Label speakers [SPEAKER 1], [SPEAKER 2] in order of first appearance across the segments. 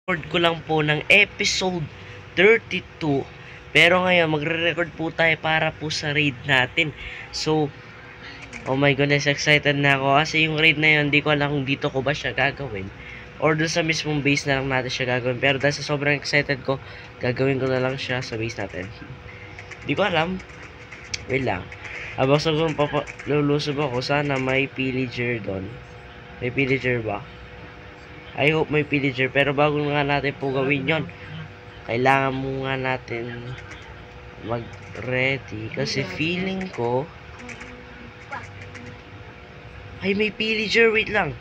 [SPEAKER 1] Record ko lang po ng episode 32. Pero ngayon, magre-record po tayo para po sa raid natin. So, oh my goodness, excited na ako. Kasi yung raid na yun, di ko alam kung dito ko ba siya gagawin. Or doon sa mismong base na lang natin siya gagawin. Pero dahil sa sobrang excited ko, gagawin ko na lang siya sa base natin. Di ko alam. Wait lang. Habang sa lulusob ako, sana may pillager doon. May pillager ba? I hope may pillager. Pero bago nga natin po gawin yon, kailangan mo nga natin mag-ready. Kasi feeling ko, ay may pillager. Wait lang.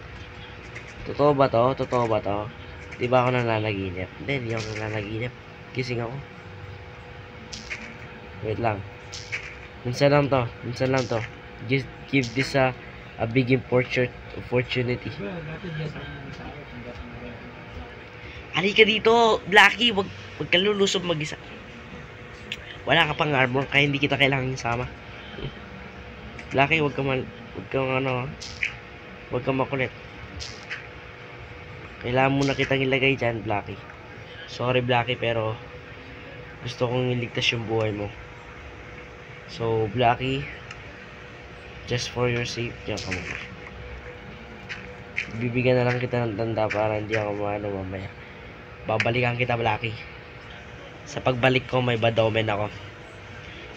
[SPEAKER 1] Totoo ba to? Totoo ba to? Di ba ako nananaginip? Hindi ako nananaginip. Gising ako. Wait lang. Minsan lang to. Minsan lang to. Give this a big opportunity. Halika dito, Blacky. Wag ka lulusob mag-isa. Wala ka pang armor, kaya hindi kita kailangan isama. Blacky, wag kang makulit. Kailangan mo na kitang ilagay dyan, Blacky. Sorry, Blacky, pero gusto kong iligtas yung buhay mo. So, Blacky, just for your safety, diyan ka muna. Bibigyan na lang kita ng tanda para hindi ako mamaya. Babalikan kita, Blacky. Sa pagbalik ko, may badomen ako.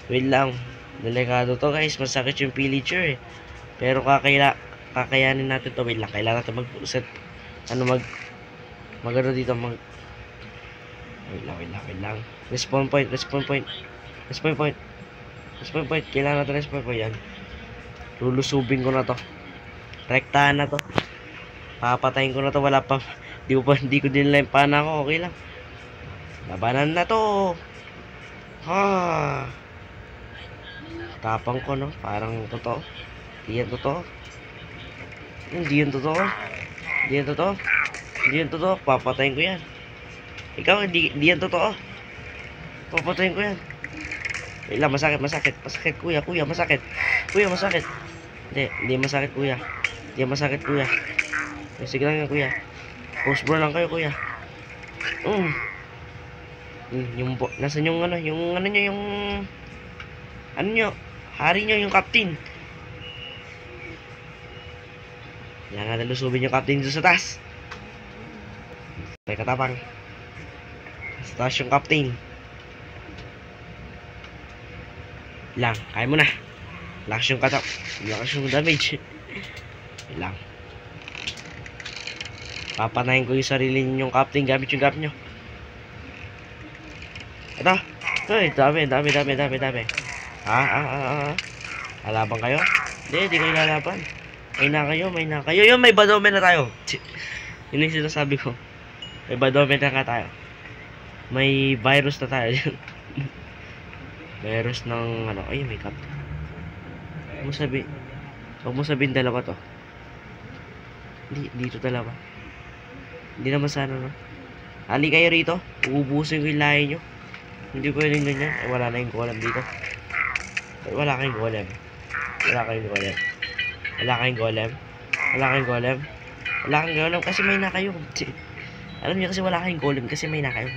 [SPEAKER 1] Wait lang. Delikado to, guys. Masakit yung pillager eh. Pero kakayanin natin to. Wait lang. Kailangan natin mag-set. Magano dito. Wait lang. Respawn point. Kailangan natin respawn point. Yan. Lulusubin ko na to. Rektahan na to. Papatayin ko na to. Wala pa. Hindi ko din lang pana ko. Okay lang. Labanan na to. Ha. Tapang ko, no? Parang totoo. Hindi yan totoo. Papatayin ko yan. Ikaw, hindi yan totoo. Papatayin ko yan. Wait lang, masakit. Kuya, masakit. Hindi masakit, kuya. Sige lang yan, kuya. Post bro lang kayo, kuya. Nasaan yung hari nyo, yung captain. Kailangan natin lusubin yung captain doon sa taas. May katapang. Sa taas yung captain. Lang, kaya mo na. Lakas yung damage. Lang. Papanayin ko yung sarili ninyong captain gamit yung gap nyo. Ito. Ay, dami. Lalaban kayo? Hindi kayo lalaban. May na kayo. Yun, may badomen na tayo. Yun yung sinasabi ko. May badomen na ka tayo. May virus na tayo. Virus ng ay, may cap. Huwag mo sabihin dalawa to. Dito dalawa. Hindi naman sana, no? Hali kayo rito. Uubusin ko yung lahi nyo. Hindi pwedeng ganyan. Wala na yung golem dito. Wala kayong golem kasi may na kayo. Alam niyo kasi wala kayong golem kasi may na kayo.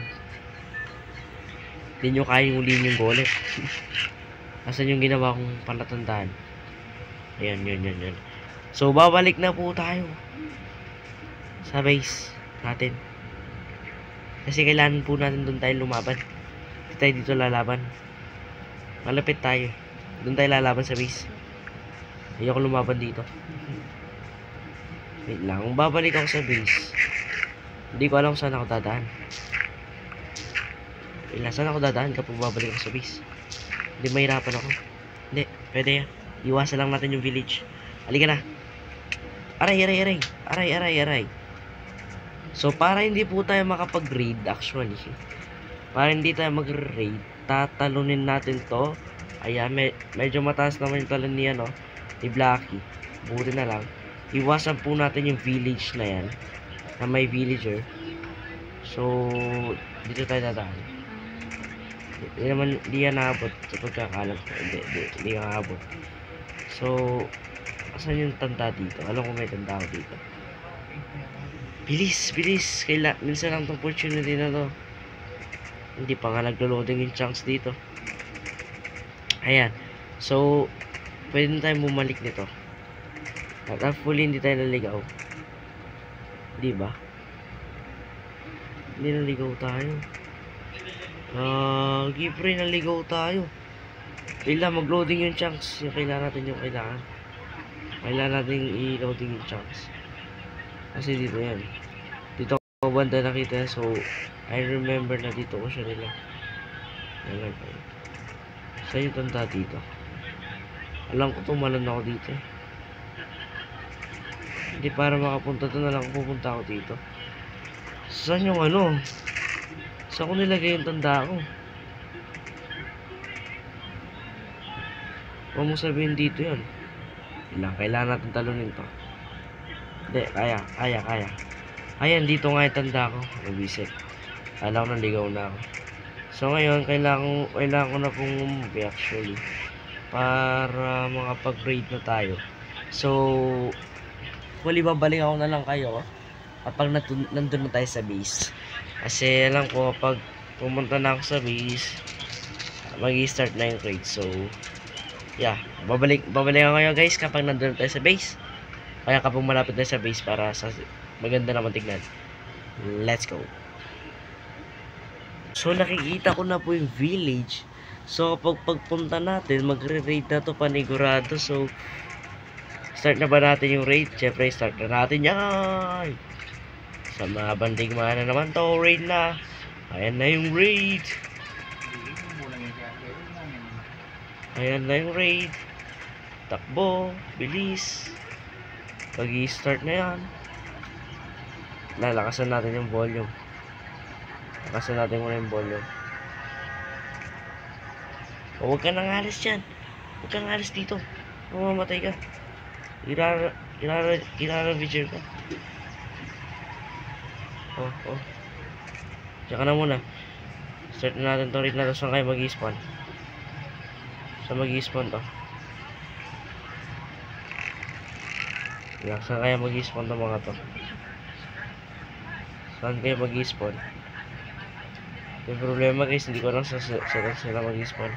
[SPEAKER 1] Hindi nyo kayang ulihin yung golem. Asan yung ginawa kong palatandaan? Ayan. So, babalik na po tayo sa base natin. Kasi kailangan po natin doon tayo lumaban. Hindi tayo dito lalaban. Malapit tayo. Doon tayo lalaban sa base. Ayoko lumaban dito. Wait lang. Kung babalik ako sa base, hindi ko alam kung saan ako dadaan. Wait lang. Saan ako dadaan kapag babalik ako sa base? Hindi mahirapan ako. Hindi. Pwede yan. Iwasan lang natin yung village. Halika na. Aray. So, para hindi po tayo makapag-raid, actually. Para hindi tayo mag-raid, tatalunin natin to. Ayan, medyo mataas naman yung talon niya, no? Ni Blacky. Buti na lang. Iwasan po natin yung village na yan. Na may villager. So, dito tayo dadaan. Hindi yan naabot sa pagkakalam ko. Hindi yan naabot. So, asan yung tanda dito? Alam ko may tanda ako dito. Bilis, bilis. Minsan lang itong opportunity na to. Hindi pa nga naglo-loading yung chunks dito. Ayan. So, pwede na tayong bumalik nito. At hopefully, hindi tayo naligaw. Di ba? Hindi naligaw tayo. Gipre, naligaw tayo. Kailangan mag-loading yung chunks. Yung kailangan natin yung kailangan. Kailangan natin i-loading yung chunks. Kasi dito yan. Dito ako banda nakita. So, I remember na dito ko siya nila. Nalagay. Saan yung tanda dito? Alam ko tumalon ako dito. Hindi para makapunta doon na lang pupunta ako dito. Saan yung ano? Saan ko nilagay yung tanda ko? Huwag mo sabihin dito yun. Kailangan natin talunin to. Hindi, kaya. Ayan, dito nga yung tanda ko. Nabisit. Alam ko naligaw na ako. So ngayon, kailangan ko na pong umuwi actually. Para makapag-raid na tayo. So, babalik ako na lang kayo kapag nandun na tayo sa base. Kasi alam ko, pag pumunta na ako sa base, mag-i-start na yung raid. So, yeah. Babalik ako ngayon guys kapag nandun na tayo sa base. Kaya kapag malapit na sa base para sa maganda naman tignan. Let's go. So nakikita ko na po yung village. So kapag pagpunta natin, magre-raid na to panigurado. So start na ba natin yung raid? Siyempre start na natin yan. Sa mga bandigma na naman to, raid na. Ayan na yung raid. Ayan na yung raid. Takbo, bilis. Pag i-start na yan, lalakasan natin yung volume. Lakasan natin muna yung volume. Huwag ka nang alis dyan. Huwag kang alis dito. Mamamatay ka. Irara-vigil ka. Oh. Diyan ka na muna. Start na natin to rin na to. Saan kayo mag-i-spawn? Saan mag-i-spawn to? Saan kayo mag-i-spawn to mga to? Saan kayo mag-i-spawn? Yung problema guys, hindi ko lang sila mag-i-spawn.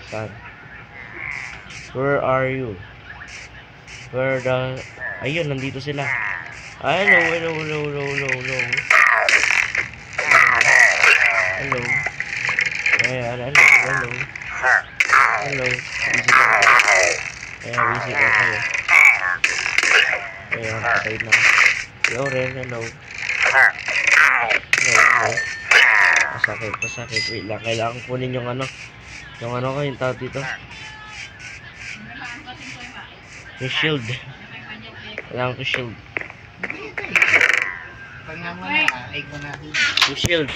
[SPEAKER 1] Saan? Where are you? Ayun, nandito sila. Hello. Ayan, hello. Busy ka kayo. Ayan, patay na. Hello rin, hello. Pasakit. Wait lang, kailangan kunin yung ano. Yung ano ko, yung tawag dito. Yung shield. Kailangan ko shield. Yung shield.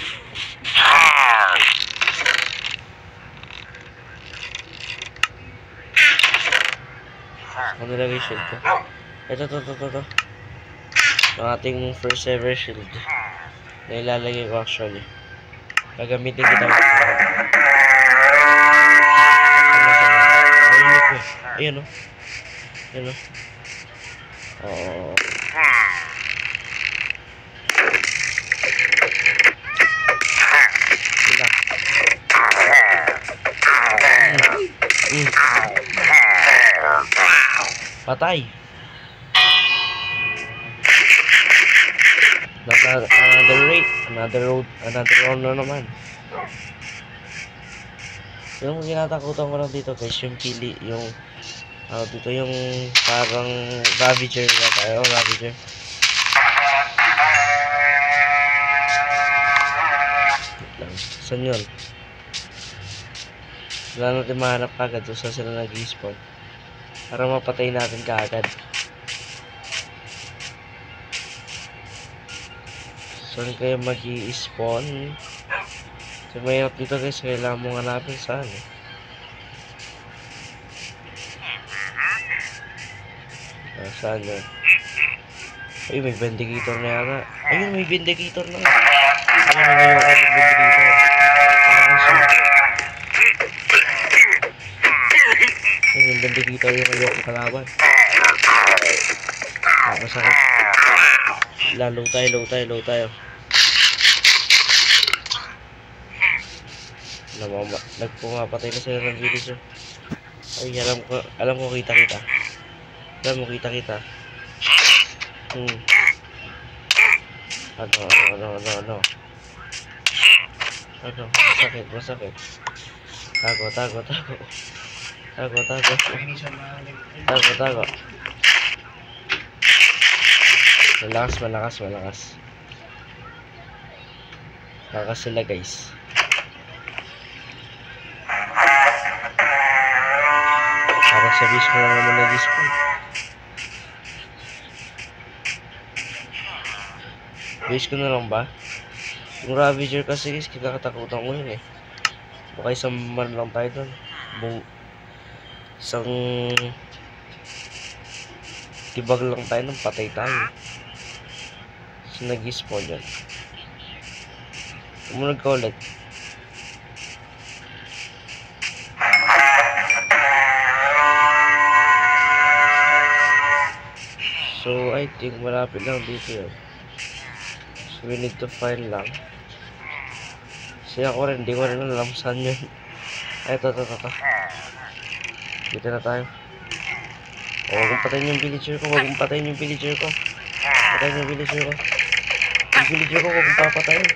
[SPEAKER 1] Ano nilagay shield ko? Ito. Ang ating first ever shield na ilalagay ko actually. Gagamitin kita. Ayun o. Oo. Patay. Another round na naman. Yung kinatakutan ko lang dito guys, yung pili, yung dito yung parang Ravager na tayo, Ravager. Saan yun? Wala natin mahanap kagad kung saan sila nag-respawn para mapatay natin kaagad. Saan kayo mag-i-spawn? So mahirap dito guys, kailangan mong hanapin saan saan yun? Ay, may vindicator na yata. Ayun, may vindicator na. Ayun, may vindicator. Ayun, vindicator yung ayoko kalaban. Masakit. Low tayo. Nagpumapatay na sila ng villager. Ay, alam ko kita. Alam mo kita. Ano? Masakit. Tago. Malakas. Lakas sila, guys. Parang sa base ko na naman nag-spawn. Base ko na lang ba? Yung Ravager kasi guys, kinakatakutan ko yun eh. Baka isang man lang tayo doon. Isang tibag lang tayo nung patay tayo. So nag-spawn yan. Sumunod ka ulit. So I think malapit lang dito yun. So we need to find lang. Kasi ako rin, hindi ko rin alam saan yun. Ay, ito. Dito na tayo. Huwag kong patayin yung villager ko. Yung villager ko, huwag kong papatayin.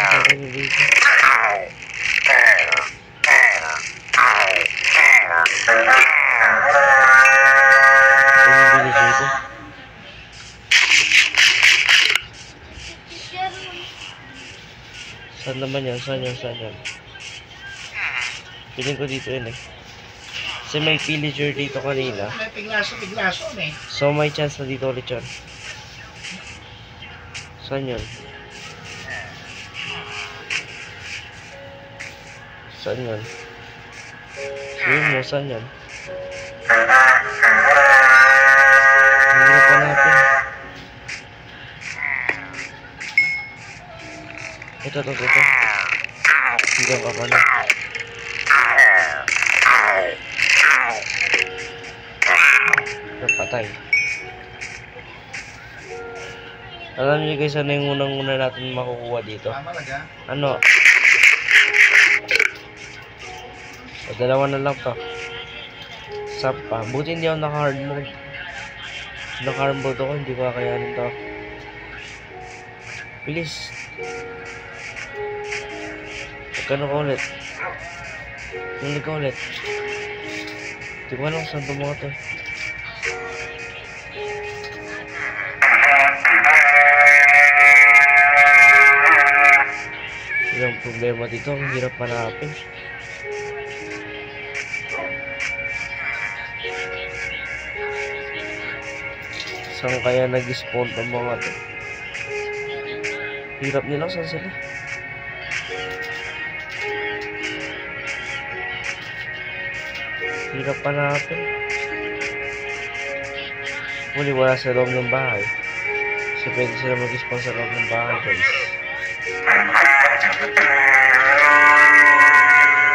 [SPEAKER 1] Patayin yung villager. Saan naman yan? Saan yan? Piling ko dito yun eh. Kasi may villager dito kanina.
[SPEAKER 2] May piglaso eh.
[SPEAKER 1] So may chance na dito ulit yun. Saan yun? Sabihin mo, saan yan? Hindi pa natin. Ito. Hindi ka pala. Napatay. Alam niyo guys, ano yung unang-una natin makukuha dito? Ano? Dalawa na lang to. Sapa. Buti hindi ako naka-hard mode. Naka-hard mode ako, hindi ko kakayanin to. Please. Magkano ka ulit? Tuloy ka ulit. Hindi ko alam saan ito mga to. Ilang problema dito, ang hirap manapin. Saan kaya nag-spawn ng mga to? Hirap nila, saan sila? Hirap pa natin. Muli wala sa loob ng bahay. So pwede sila mag-spawn sa loob ng bahay, guys.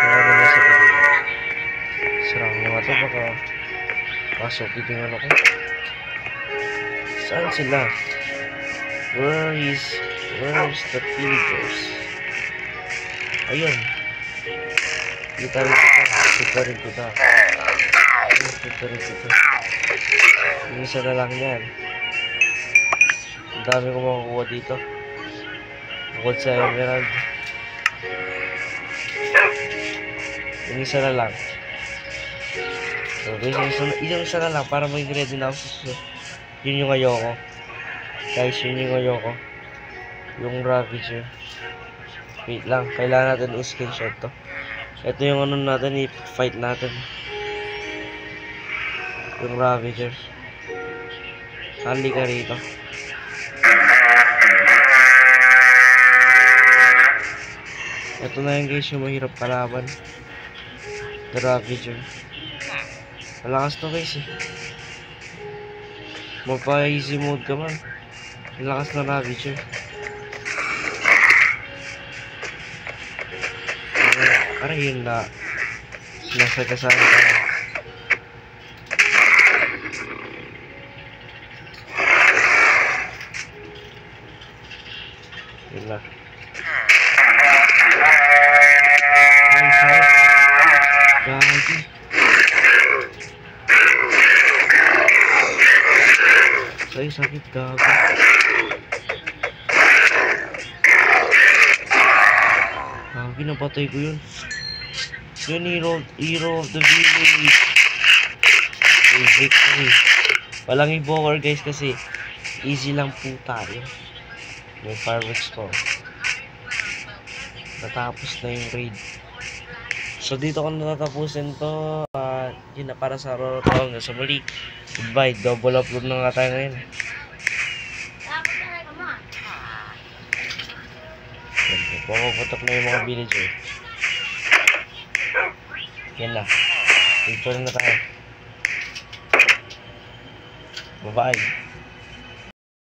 [SPEAKER 1] Kaya naman sa pwede. Sarang mga to, baka pasok dito yung ano ko. Saan sila? Where is the villagers? Ayun. Kita rin kita. Yung isa na lang yan. Ang dami ko makukuha dito. Bukod sa emerald. Yung isa na lang. So guys, yung isa na lang para mag-ready na ako sa susunod. Yun yung ayoko. Guys, yun yung ayoko. Yung Ravager. Wait lang, kailangan natin i-screenshot to. Ito yung ano natin, i-fight natin. Yung Ravager. Hali ka rito. Ito na yung guys, yung mahirap kalaban. The Ravager. Malakas to guys eh. Mapa-easy mode ka man. Ang lakas na Ravager. Parang yun na nasa kasama ka. Yun na. Ay, sakit. Gagi. Ay, sakit. Gagi. Gagi, napatay ko yun. Yun, hero of the village. Ay, victory. Walang evoker guys kasi easy lang po tayo. May fireworks ko. Natapos na yung raid. So dito ko natatapusin to. Yun na para sa araw to. Hanggang sa muli. Goodbye. Double upload na nga tayo ngayon. Pumaputok na yung mga villager. Yan na. Dito na tayo. Bye-bye.